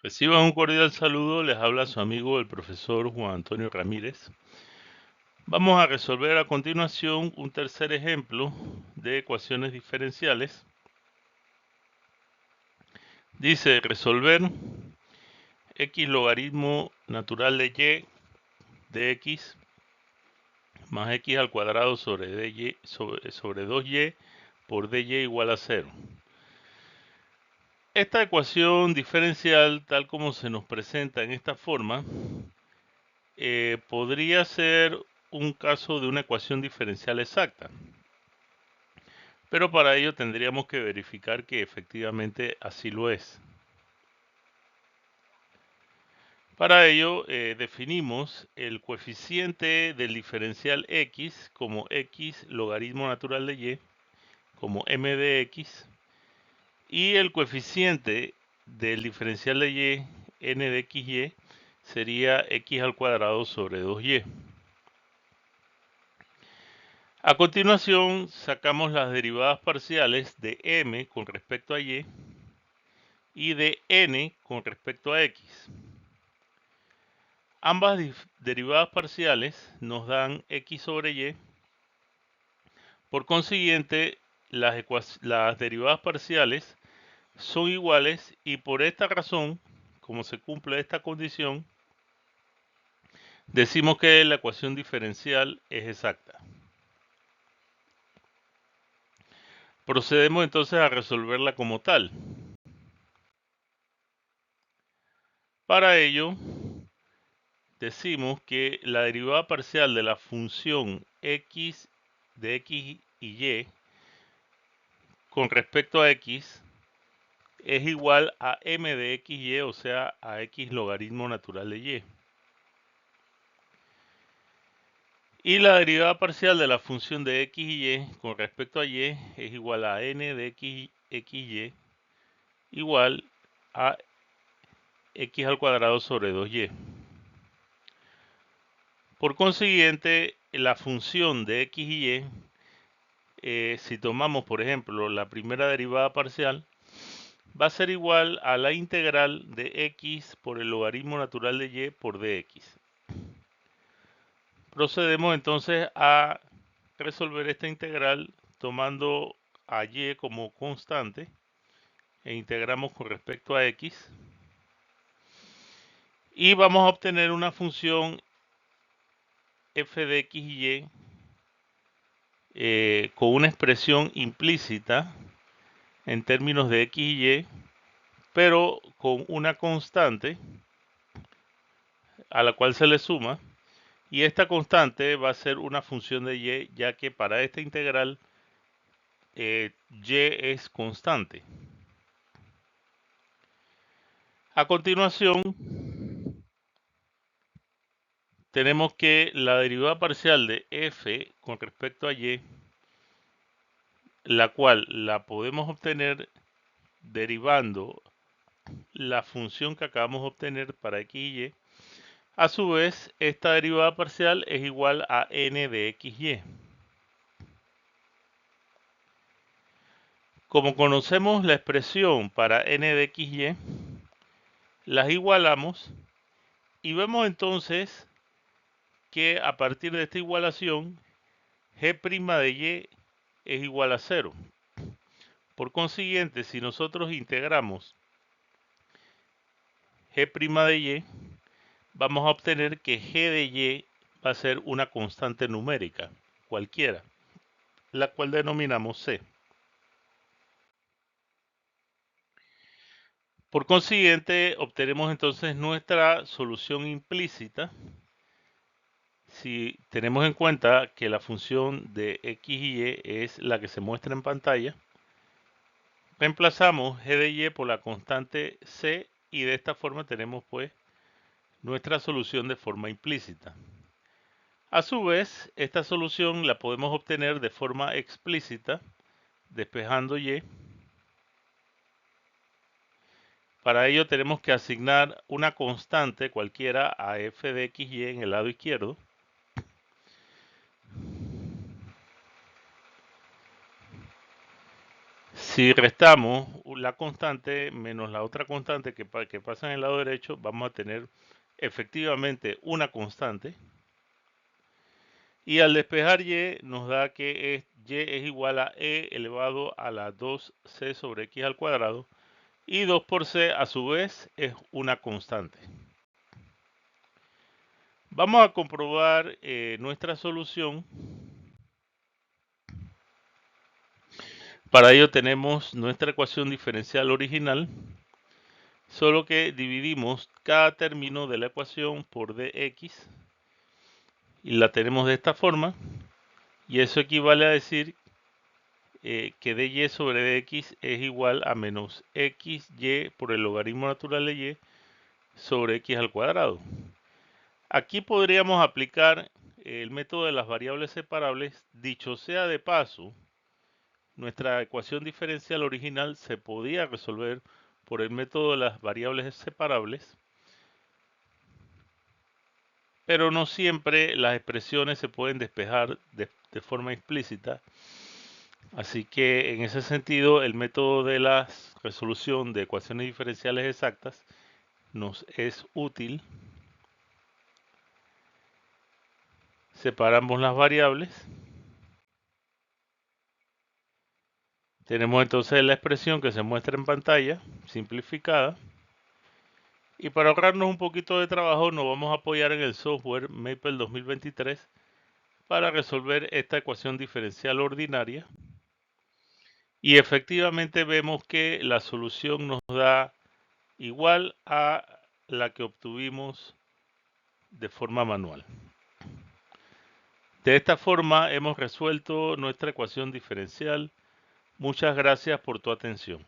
Reciban un cordial saludo, les habla su amigo el profesor Juan Antonio Ramírez. Vamos a resolver a continuación un tercer ejemplo de ecuaciones diferenciales. Dice resolver x logaritmo natural de y de x más x al cuadrado sobre 2y por dy igual a 0. Esta ecuación diferencial, tal como se nos presenta en esta forma, podría ser un caso de una ecuación diferencial exacta. Pero para ello tendríamos que verificar que efectivamente así lo es. Para ello definimos el coeficiente del diferencial x como x logaritmo natural de y, como m de x, y el coeficiente del diferencial de y, n de xy, sería x al cuadrado sobre 2y. A continuación sacamos las derivadas parciales de m con respecto a y de n con respecto a x. Ambas derivadas parciales nos dan x sobre y. Por consiguiente, las derivadas parciales son iguales y por esta razón, como se cumple esta condición, decimos que la ecuación diferencial es exacta. Procedemos entonces a resolverla como tal. Para ello, decimos que la derivada parcial de la función x de x y y con respecto a x es igual a m de xy, o sea, a x logaritmo natural de y. Y la derivada parcial de la función de x y y con respecto a y es igual a n de xy igual a x al cuadrado sobre 2y. Por consiguiente, la función de x y y, si tomamos por ejemplo la primera derivada parcial, va a ser igual a la integral de x por el logaritmo natural de y por dx. Procedemos entonces a resolver esta integral tomando a y como constante e integramos con respecto a x y vamos a obtener una función f de x y con una expresión implícita en términos de x y y, pero con una constante a la cual se le suma, y esta constante va a ser una función de y, ya que para esta integral y es constante. A continuación, tenemos que la derivada parcial de f con respecto a y, la cual la podemos obtener derivando la función que acabamos de obtener para x y y. A su vez, esta derivada parcial es igual a n de xy. Como conocemos la expresión para n de xy, las igualamos y vemos entonces que a partir de esta igualación, g' de y es igual a 0. Por consiguiente, si nosotros integramos g' de y, vamos a obtener que g de y va a ser una constante numérica, cualquiera, la cual denominamos c. Por consiguiente, obtenemos entonces nuestra solución implícita si tenemos en cuenta que la función de x y y es la que se muestra en pantalla. Reemplazamos g de y por la constante c y de esta forma tenemos pues nuestra solución de forma implícita. A su vez, esta solución la podemos obtener de forma explícita despejando y. Para ello tenemos que asignar una constante cualquiera a f de x y en el lado izquierdo. Si restamos la constante menos la otra constante que pasa en el lado derecho, vamos a tener efectivamente una constante. Y al despejar y nos da que y es igual a e elevado a la 2c sobre x al cuadrado. Y 2 por c a su vez es una constante. Vamos a comprobar nuestra solución. Para ello tenemos nuestra ecuación diferencial original, solo que dividimos cada término de la ecuación por dx y la tenemos de esta forma, y eso equivale a decir que dy sobre dx es igual a menos xy por el logaritmo natural de y sobre x al cuadrado. Aquí podríamos aplicar el método de las variables separables. Dicho sea de paso, nuestra ecuación diferencial original se podía resolver por el método de las variables separables, pero no siempre las expresiones se pueden despejar de forma explícita. Así que en ese sentido el método de la resolución de ecuaciones diferenciales exactas nos es útil. Separamos las variables. Tenemos entonces la expresión que se muestra en pantalla, simplificada. Y para ahorrarnos un poquito de trabajo nos vamos a apoyar en el software Maple 2023 para resolver esta ecuación diferencial ordinaria. Y efectivamente vemos que la solución nos da igual a la que obtuvimos de forma manual. De esta forma hemos resuelto nuestra ecuación diferencial. Muchas gracias por tu atención.